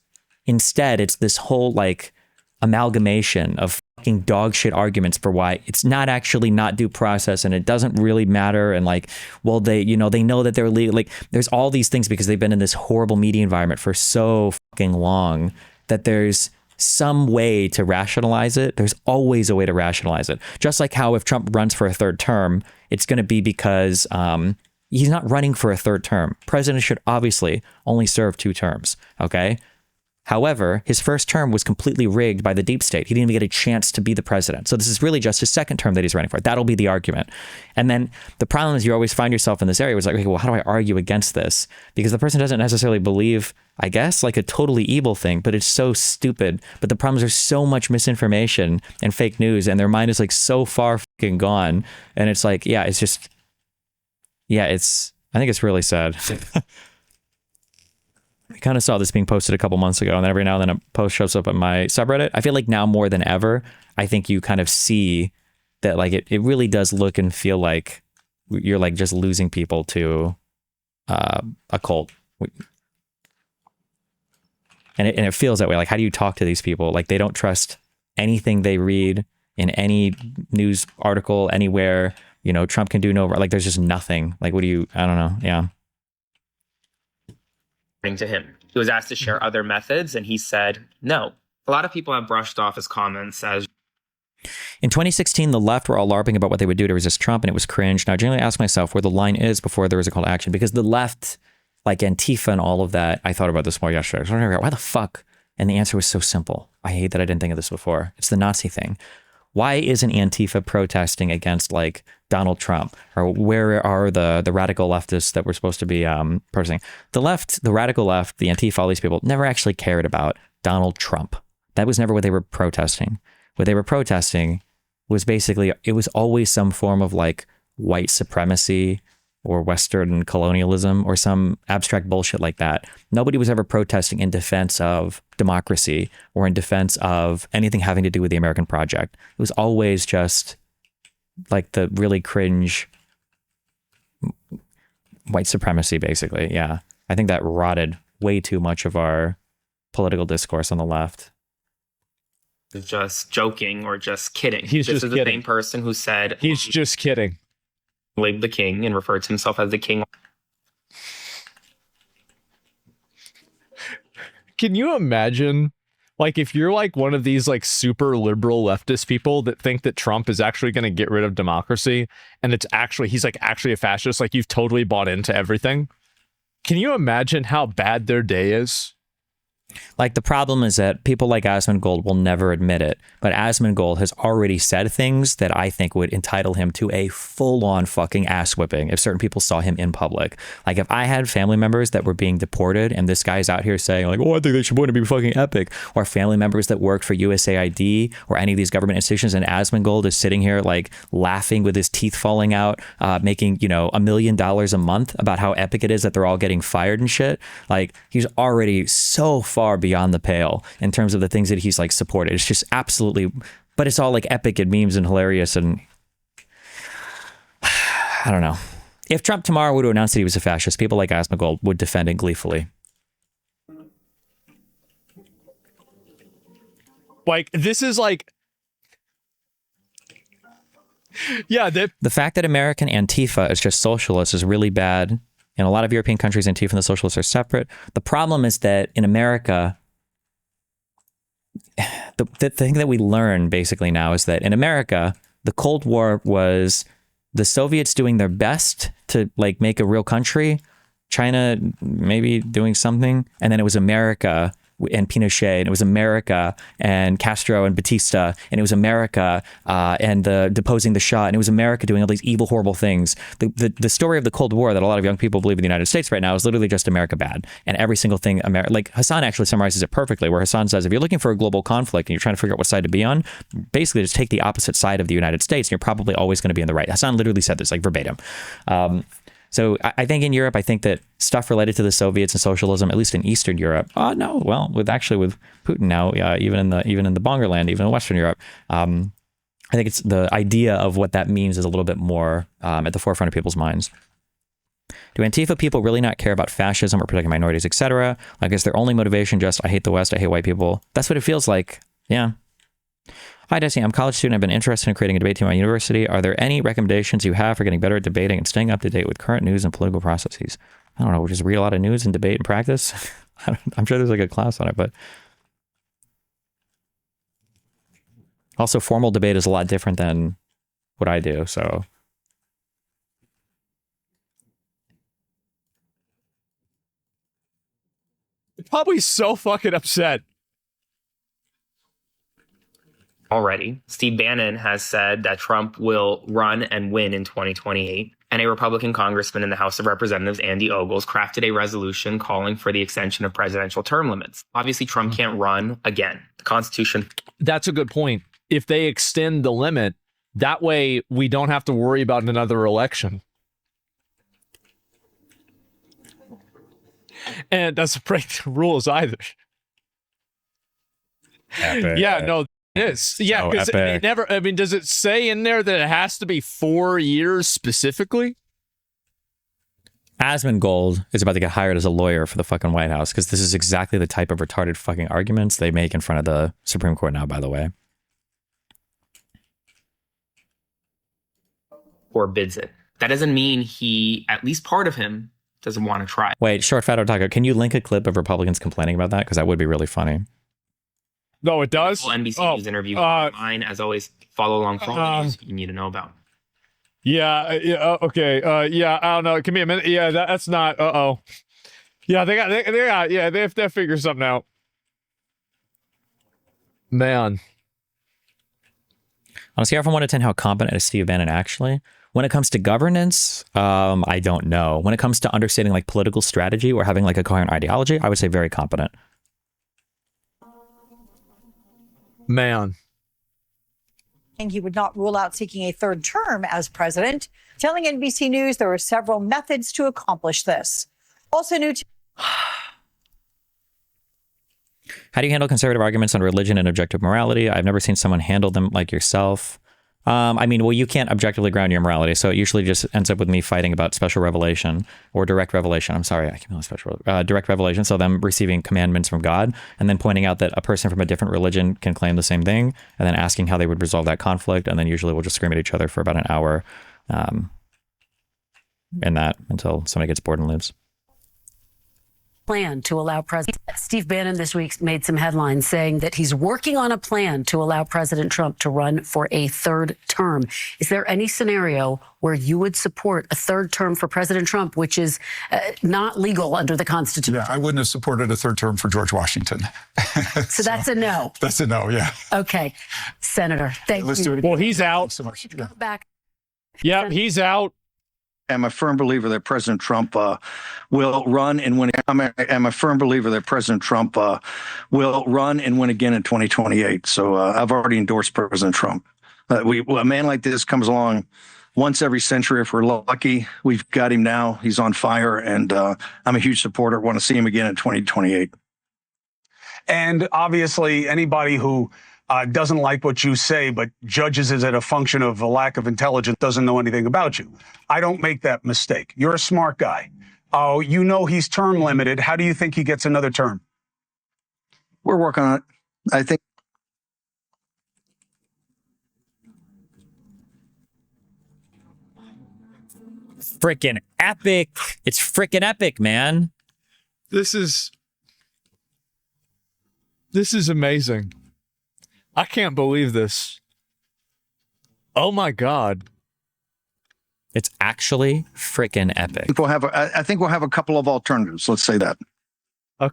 Instead, it's this whole like amalgamation of fucking dog shit arguments for why it's not actually not due process and it doesn't really matter. And like, well, they know that they're legal. Like, there's all these things because they've been in this horrible media environment for so fucking long that there's some way to rationalize it. There's always a way to rationalize it. Just like how if Trump runs for a third term, it's going to be because he's not running for a third term. President should obviously only serve 2 terms. Okay. However, his first term was completely rigged by the deep state. He didn't even get a chance to be the president. So this is really just his second term that he's running for. That'll be the argument. And then the problem is you always find yourself in this area where it's like, okay, well, how do I argue against this? Because the person doesn't necessarily believe, I guess, like a totally evil thing, but it's so stupid. But the problem is there's so much misinformation and fake news, and their mind is like so far fucking gone. And it's like, yeah, it's just, yeah, I think it's really sad. I kind of saw this being posted a couple months ago, and then every now and then a post shows up on my subreddit. I feel like now more than ever, I think you kind of see that like it really does look and feel like you're like just losing people to a cult. And it feels that way. Like, how do you talk to these people? Like, they don't trust anything they read in any news article anywhere. You know, Trump can do no, like, there's just nothing. Like, what do you, I don't know. Yeah. To him. He was asked to share other methods, and he said no. A lot of people have brushed off his comments as... In 2016, the left were all LARPing about what they would do to resist Trump, and it was cringe. Now, I generally ask myself where the line is before there is a call to action, because the left, like Antifa and all of that, I thought about this more yesterday. I was wondering, why the fuck? And the answer was so simple. I hate that I didn't think of this before. It's the Nazi thing. Why isn't Antifa protesting against like Donald Trump? Or where are the radical leftists that were supposed to be protesting? The left, the radical left, the Antifa, all these people never actually cared about Donald Trump. That was never what they were protesting. What they were protesting was basically, it was always some form of like white supremacy or Western colonialism or some abstract bullshit like that. Nobody was ever protesting in defense of democracy or in defense of anything having to do with the American project. It was always just like the really cringe white supremacy, basically. Yeah. I think that rotted way too much of our political discourse on the left. Just joking or just kidding. He's this just is kidding. The same person who said he's just kidding. Labeled the king and referred to himself as the king. Can you imagine, like, if you're like one of these like super liberal leftist people that think that Trump is actually going to get rid of democracy, and it's actually, he's like actually a fascist, like you've totally bought into everything. Can you imagine how bad their day is? Like, the problem is that people like Asmongold will never admit it, but Asmongold has already said things that I think would entitle him to a full-on fucking ass whipping if certain people saw him in public. Like, if I had family members that were being deported and this guy's out here saying like, oh, I think they should want to be fucking epic, or family members that worked for USAID or any of these government institutions, and Asmongold is sitting here like laughing with his teeth falling out, making, you know, $1 million a month about how epic it is that they're all getting fired and shit. Like, he's already so far beyond the pale in terms of the things that he's like supported. It's just absolutely, but it's all like epic and memes and hilarious, and I don't know. If Trump tomorrow were to announce that he was a fascist, people like Asmongold would defend it gleefully. Like, this is like, yeah, the fact that American Antifa is just socialist is really bad. In a lot of European countries, Antifa and the socialists are separate. The problem is that in America, the thing that we learn basically now is that in America, the Cold War was the Soviets doing their best to like make a real country, China maybe doing something, and then it was America and Pinochet, and it was America and Castro and Batista, and it was America and the deposing the Shah, and it was America doing all these evil, horrible things. The story of the Cold War that a lot of young people believe in the United States right now is literally just America bad, and every single thing like Hassan actually summarizes it perfectly, where Hassan says, if you're looking for a global conflict and you're trying to figure out what side to be on, basically just take the opposite side of the United States, and you're probably always going to be in the right. Hassan literally said this, like verbatim. So I think in Europe, I think that stuff related to the Soviets and socialism, at least in Eastern Europe, no, well, with Putin now, even in the Bongerland, even in Western Europe, I think it's the idea of what that means is a little bit more at the forefront of people's minds. Do Antifa people really not care about fascism or protecting minorities, etc.? Like, is their only motivation just, I hate the West, I hate white people? That's what it feels like. Yeah. Hi, Desi. I'm a college student. I've been interested in creating a debate team at my university. Are there any recommendations you have for getting better at debating and staying up to date with current news and political processes? I don't know. We just read a lot of news and debate and practice. I'm sure there's like a class on it, but also formal debate is a lot different than what I do. So Probably so fucking upset. Already, Steve Bannon has said that Trump will run and win in 2028. And a Republican congressman in the House of Representatives, Andy Ogles, crafted a resolution calling for the extension of presidential term limits. Obviously, Trump can't run again. The Constitution. That's a good point. If they extend the limit, that way we don't have to worry about another election. And it doesn't break the rules either. Epic. Yeah, no, it is. Yeah, So because epic. it never, I mean, does it say in there that it has to be 4 years specifically? Asmongold is about to get hired as a lawyer for the fucking White House because this is exactly the type of retarded fucking arguments they make in front of the Supreme Court now, by the way. Or bids it. That doesn't mean he, at least part of him, doesn't want to try. Wait, Short Fat Otaku, can you link a clip of Republicans complaining about that? Because that would be really funny. No, it does. Full NBC News interview online. As always, follow along for all the news you need to know about. Yeah, okay. Yeah, I don't know. Give me a minute. Yeah, that's not. Yeah, they got. Yeah, they have to figure something out. Man, On a scale from 1 to 10, how competent is Steve Bannon actually? When it comes to governance, I don't know. When it comes to understanding like political strategy or having like a coherent ideology, I would say very competent. man. He would not rule out seeking a third term as president, telling NBC News there are several methods to accomplish this. Also new to How do you handle conservative arguments on religion and objective morality? I've never seen someone handle them like yourself. I mean, well, you can't objectively ground your morality, so it usually just ends up with me fighting about special revelation or direct revelation. I'm sorry, I can't special direct revelation. So them receiving commandments from God, and then pointing out that a person from a different religion can claim the same thing, and then asking how they would resolve that conflict, and then usually we'll just scream at each other for about an hour, in that until somebody gets bored and leaves. Plan to allow President Steve Bannon this week made some headlines saying that he's working on a plan to allow President Trump to run for a third term. Is there any scenario where you would support a third term for President Trump, which is not legal under the Constitution? Yeah, I wouldn't have supported a third term for George Washington. So that's a no. That's a no, yeah. Okay. Senator, thank Let's you. do it again. Well, he's out. So much. Yeah. Back. Yep, he's out. I'm a firm believer that President Trump will run and win. I'm a firm believer that President Trump will run and win again in 2028. So I've already endorsed President Trump. A man like this comes along once every century if we're lucky. We've got him now. He's on fire, and I'm a huge supporter. Want to see him again in 2028. And obviously, anybody who doesn't like what you say, but judges it as a function of a lack of intelligence, doesn't know anything about you. I don't make that mistake. You're a smart guy. Oh, you know he's term limited. How do you think he gets another term? We're working on it. I think. Freaking epic. It's freaking epic, man. This is amazing. I can't believe this. Oh my God. It's actually freaking epic. I think we'll have a couple of alternatives. Let's say that.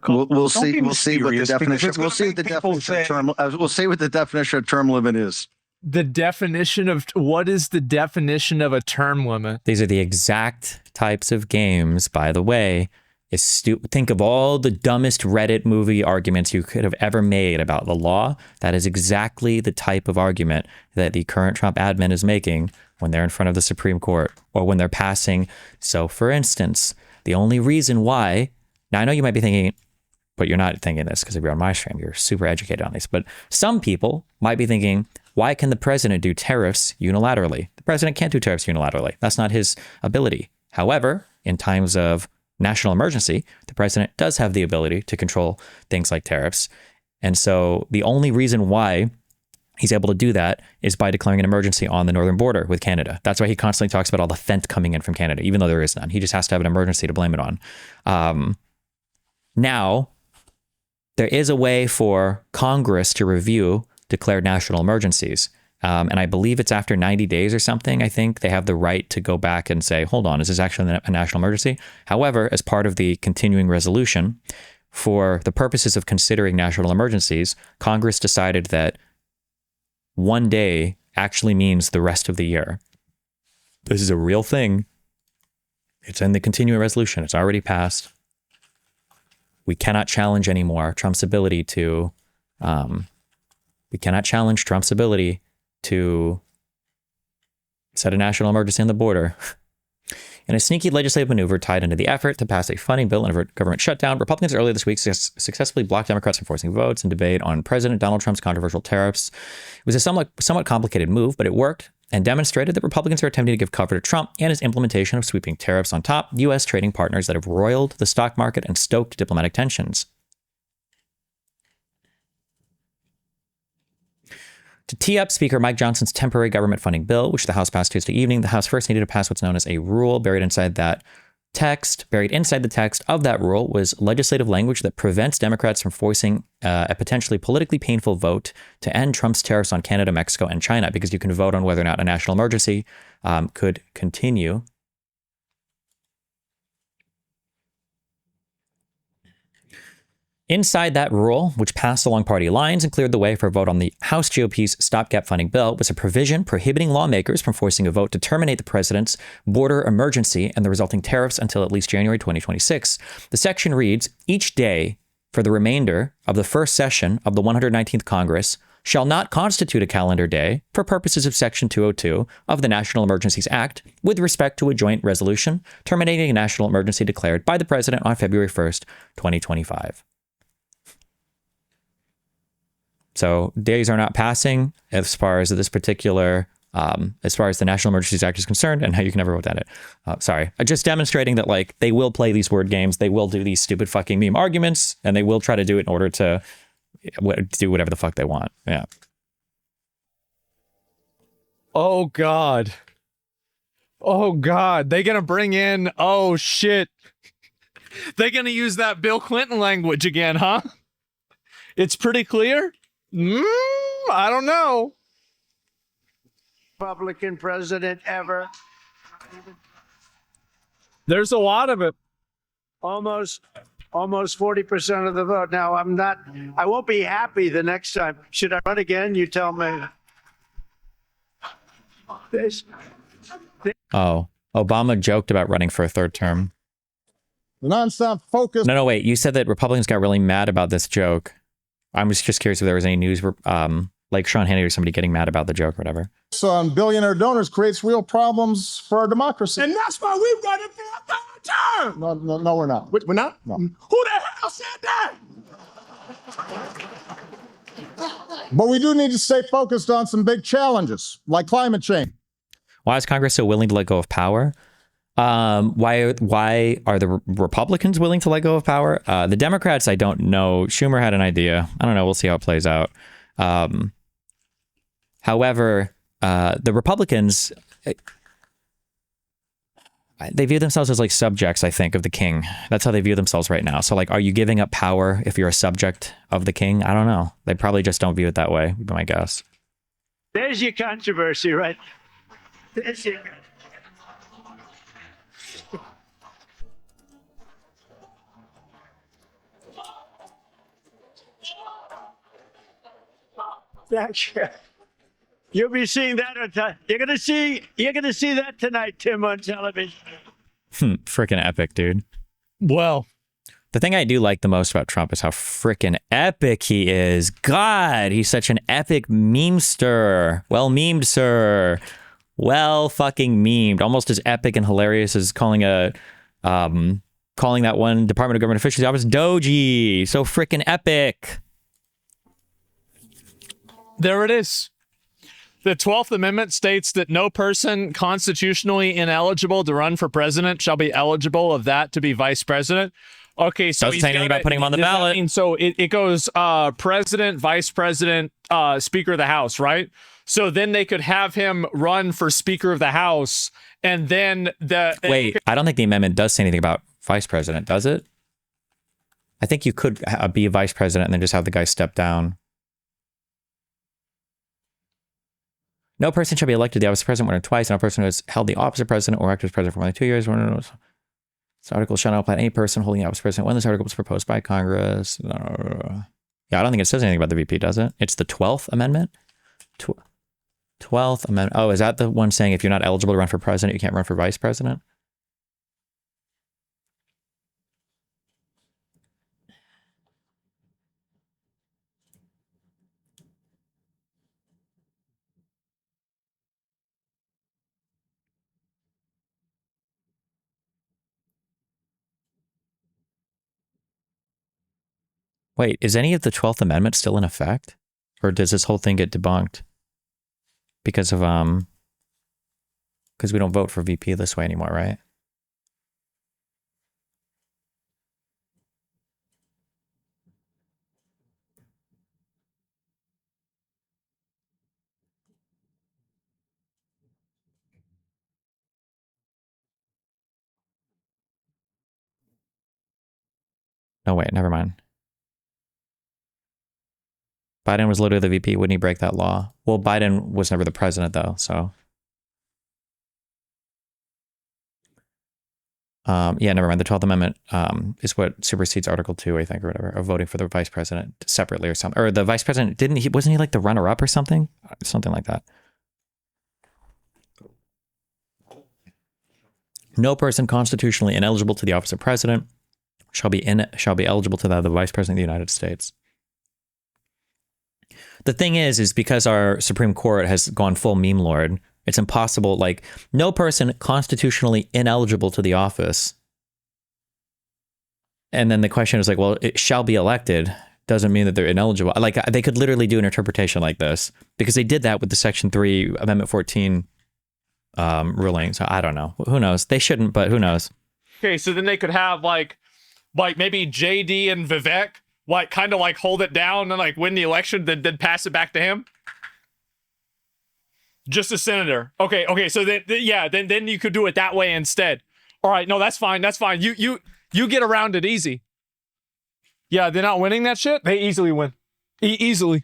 We'll see. We'll see what the definition. We'll see what the definition of term. We'll see what the definition of term limit is. The definition of what is the definition of a term limit? These are the exact types of games, by the way. Think of all the dumbest Reddit movie arguments you could have ever made about the law. That is exactly the type of argument that the current Trump admin is making when they're in front of the Supreme Court or when they're passing. So, for instance, the only reason why, now I know you might be thinking, but you're not thinking this because if you're on my stream, you're super educated on these. But some people might be thinking, why can the president do tariffs unilaterally? The president can't do tariffs unilaterally. That's not his ability. However, in times of national emergency, the president does have the ability to control things like tariffs. And so the only reason why he's able to do that is by declaring an emergency on the northern border with Canada. That's why he constantly talks about all the fent coming in from Canada, even though there is none. He just has to have an emergency to blame it on. Now, there is a way for Congress to review declared national emergencies. And I believe it's after 90 days or something. I think they have the right to go back and say, hold on, is this actually a national emergency? However, as part of the continuing resolution for the purposes of considering national emergencies, Congress decided that one day actually means the rest of the year. This is a real thing. It's in the continuing resolution. It's already passed. We cannot challenge anymore Trump's ability to, set a national emergency on the border. In a sneaky legislative maneuver tied into the effort to pass a funding bill and avert government shutdown, Republicans earlier this week successfully blocked Democrats from forcing votes and debate on President Donald Trump's controversial tariffs. It was a somewhat complicated move, but it worked and demonstrated that Republicans are attempting to give cover to Trump and his implementation of sweeping tariffs on top U.S. trading partners that have roiled the stock market and stoked diplomatic tensions. To tee up Speaker Mike Johnson's temporary government funding bill, which the House passed Tuesday evening, the House first needed to pass what's known as a rule. Buried inside the text of that rule was legislative language that prevents Democrats from forcing a potentially politically painful vote to end Trump's tariffs on Canada, Mexico, and China, because you can vote on whether or not a national emergency could continue. Inside that rule, which passed along party lines and cleared the way for a vote on the House GOP's stopgap funding bill, was a provision prohibiting lawmakers from forcing a vote to terminate the president's border emergency and the resulting tariffs until at least January 2026. The section reads, each day for the remainder of the first session of the 119th Congress shall not constitute a calendar day for purposes of Section 202 of the National Emergencies Act with respect to a joint resolution terminating a national emergency declared by the president on February 1st, 2025. So days are not passing as far as this particular, as far as the National Emergencies Act is concerned and how you can never vote on it. Sorry, just demonstrating that like they will play these word games. They will do these stupid fucking meme arguments and they will try to do it in order to do whatever the fuck they want. Yeah. Oh, God. Oh, God. They're going to bring in, oh, shit. They're going to use that Bill Clinton language again, huh? It's pretty clear. I don't know. Republican president ever. There's a lot of it. Almost 40% of the vote. Now, I won't be happy the next time. Should I run again? You tell me. Oh, Obama joked about running for a third term. The nonstop focus. No, wait. You said that Republicans got really mad about this joke. I was just curious if there was any news, like Sean Hannity or somebody getting mad about the joke or whatever. So on billionaire donors creates real problems for our democracy. And that's why we're running for a third term. No, we're not. We're not? No. Who the hell said that? But we do need to stay focused on some big challenges, like climate change. Why is Congress so willing to let go of power? Why are the Republicans willing to let go of power? The Democrats, I don't know. Schumer had an idea. I don't know. We'll see how it plays out. However, the Republicans, they view themselves as like subjects, I think, of the king. That's how they view themselves right now. So like, are you giving up power if you're a subject of the king? I don't know. They probably just don't view it that way, would be my guess. There's your controversy, right? There's your... You'll be seeing that on you're gonna see that tonight, Tim, on television. Freaking epic, dude. Well, the thing I do like the most about Trump is how freaking epic he is. God, he's such an epic memester. Well memed, sir. Well fucking memed. Almost as epic and hilarious as calling that one Department of Government Efficiency office Doji. So freaking epic. There it is. The 12th Amendment states that no person constitutionally ineligible to run for president shall be eligible of that to be vice president. Okay, so doesn't say anything about putting him on the ballot. So it goes president, vice president, speaker of the House, right? So then they could have him run for speaker of the House, and then Wait, I don't think the amendment does say anything about vice president, does it? I think you could be a vice president and then just have the guy step down. No person shall be elected to the office of president more than twice. No person who has held the office of president or acted as president for more than 2 years. This article shall not apply to any person holding office president when this article was proposed by Congress. Yeah, I don't think it says anything about the VP, does it? It's the 12th Amendment? 12th Amendment. Oh, is that the one saying if you're not eligible to run for president, you can't run for vice president? Wait, is any of the 12th Amendment still in effect? Or does this whole thing get debunked? Because of, because we don't vote for VP this way anymore, right? No, wait, never mind. Biden was literally the VP. Wouldn't he break that law? Well, Biden was never the president, though, so. Yeah, never mind. The 12th Amendment is what supersedes Article 2, I think, or whatever, of voting for the vice president separately or something. Or the vice president, wasn't he like the runner-up or something? Something like that. No person constitutionally ineligible to the office of president shall be eligible to that of the vice president of the United States. The thing is because our Supreme Court has gone full meme lord, it's impossible, like, no person constitutionally ineligible to the office. And then the question is like, well, it shall be elected doesn't mean that they're ineligible. Like, they could literally do an interpretation like this because they did that with the Section 3 Amendment 14 ruling. So I don't know. Who knows? They shouldn't, but who knows? Okay, so then they could have like maybe JD and Vivek like kind of like hold it down and like win the election, then pass it back to him. Just a senator. Okay. So then you could do it that way instead. All right, no, that's fine. You get around it easy. Yeah, they're not winning that shit. They easily win. Easily.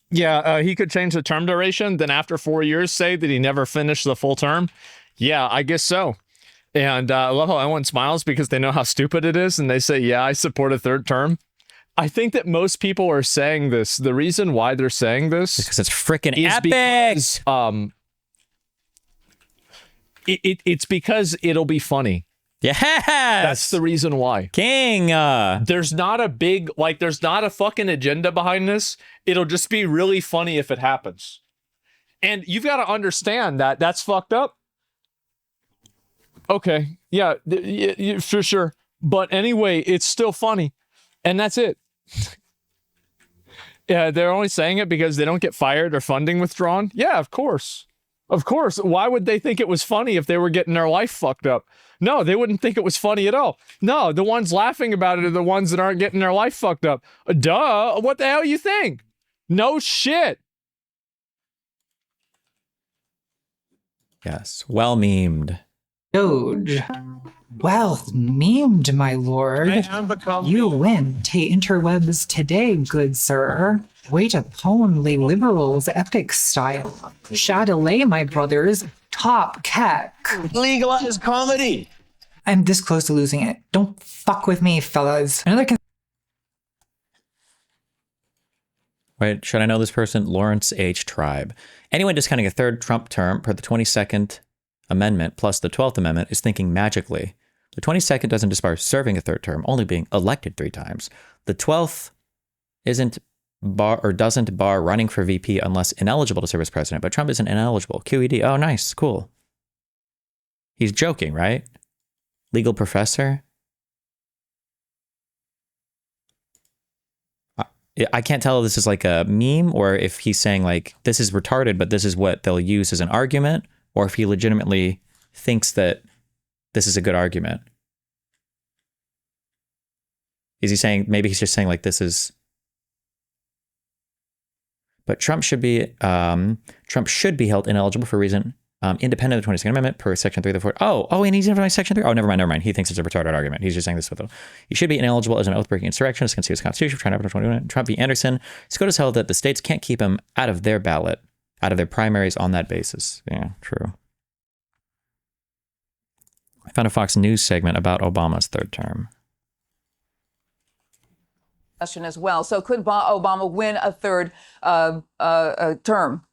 Yeah, he could change the term duration. Then after 4 years, say that he never finished the full term. Yeah, I guess so. And I love how everyone smiles because they know how stupid it is, and they say, "Yeah, I support a third term." I think that most people are saying this. The reason why they're saying this because it's freaking epic. Because, it's because it'll be funny. Yes, that's the reason why. King. There's not a fucking agenda behind this. It'll just be really funny if it happens. And you've got to understand that that's fucked up. Okay, yeah, for sure. But anyway, it's still funny. And that's it. Yeah, they're only saying it because they don't get fired or funding withdrawn. Yeah, of course. Of course. Why would they think it was funny if they were getting their life fucked up? No, they wouldn't think it was funny at all. No, the ones laughing about it are the ones that aren't getting their life fucked up. Duh, what the hell you think? No shit. Yes, well memed. Doge. Well memed, my lord. You win te interwebs today, good sir. Way to pwnly liberals epic style. Chatelet, my brothers. Top keck. Legalize comedy. I'm this close to losing it. Don't fuck with me, fellas. Wait, should I know this person? Lawrence H. Tribe. Anyone discounting a third Trump term per the 22nd Amendment plus the 12th Amendment is thinking magically. The 22nd doesn't disbar serving a third term, only being elected 3 times. The 12th doesn't bar running for VP unless ineligible to serve as president, but Trump isn't ineligible. QED. Oh, nice. Cool. He's joking, right? Legal professor. I can't tell if this is like a meme or if he's saying like, this is retarded, but this is what they'll use as an argument, or if he legitimately thinks that this is a good argument. Is he saying, maybe he's just saying like, this is, but Trump should be held ineligible for a reason independent of the 22nd Amendment per Section 3 of the 4th. And he's in Section 3? Oh, never mind. He thinks it's a retarded argument. He's just saying this with him. He should be ineligible as an oath-breaking insurrectionist against the U.S. Constitution for trying to 21. Trump v. Anderson. SCOTUS held that the states can't keep him out of their ballot, out of their primaries on that basis. Yeah, true. I found a Fox News segment about Obama's third term. Question as well. So could Obama win a third term?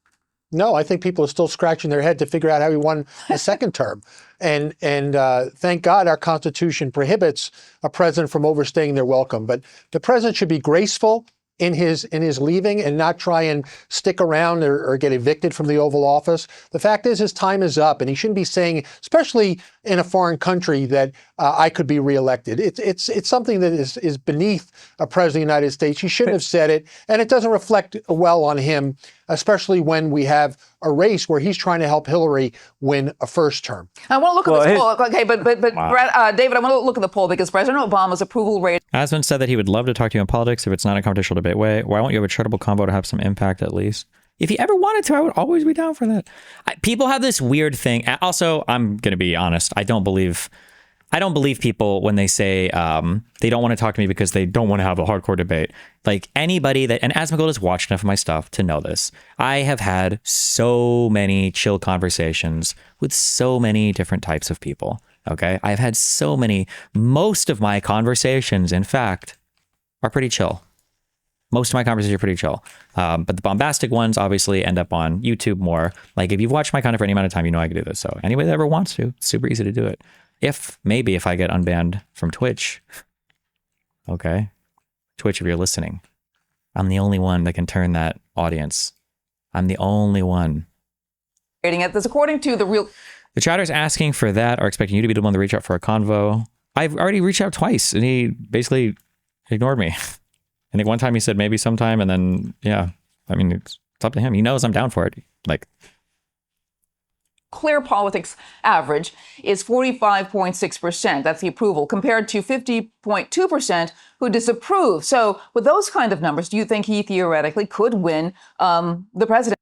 No, I think people are still scratching their head to figure out how he won a second term. And thank God our Constitution prohibits a president from overstaying their welcome. But the president should be graceful in his leaving and not try and stick around or get evicted from the Oval Office. The fact is his time is up, and he shouldn't be saying, especially in a foreign country, that I could be reelected. It's something that is beneath a president of the United States. He shouldn't have said it, and it doesn't reflect well on him, especially when we have a race where he's trying to help Hillary win a first term. I want to look at this poll. Okay, but wow. David, I want to look at the poll because President Obama's approval rate. Asmon said that he would love to talk to you on politics if it's not a confrontational debate way. Why won't you have a charitable convo to have some impact at least? If he ever wanted to, I would always be down for that. People have this weird thing. Also, I'm going to be honest. I don't believe people when they say they don't want to talk to me because they don't want to have a hardcore debate. Like anybody that, and Asmongold has watched enough of my stuff to know this. I have had so many chill conversations with so many different types of people. Okay. I've had so many, most of my conversations, in fact, are pretty chill. Most of my conversations are pretty chill. But the bombastic ones obviously end up on YouTube more. Like if you've watched my content for any amount of time, you know I can do this. So anybody that ever wants to, it's super easy to do it. Maybe if I get unbanned from Twitch, okay, Twitch, if you're listening, I'm the only one that can turn that audience. I'm the only one. This according to the real. The chatter's asking for that, or expecting you to be the one to reach out for a convo. I've already reached out twice, and he basically ignored me. I think one time he said maybe sometime, and then yeah, I mean it's up to him. He knows I'm down for it. Like. Clear Politics average is 45.6%. That's the approval, compared to 50.2% who disapprove. So with those kind of numbers, do you think he theoretically could win the presidency?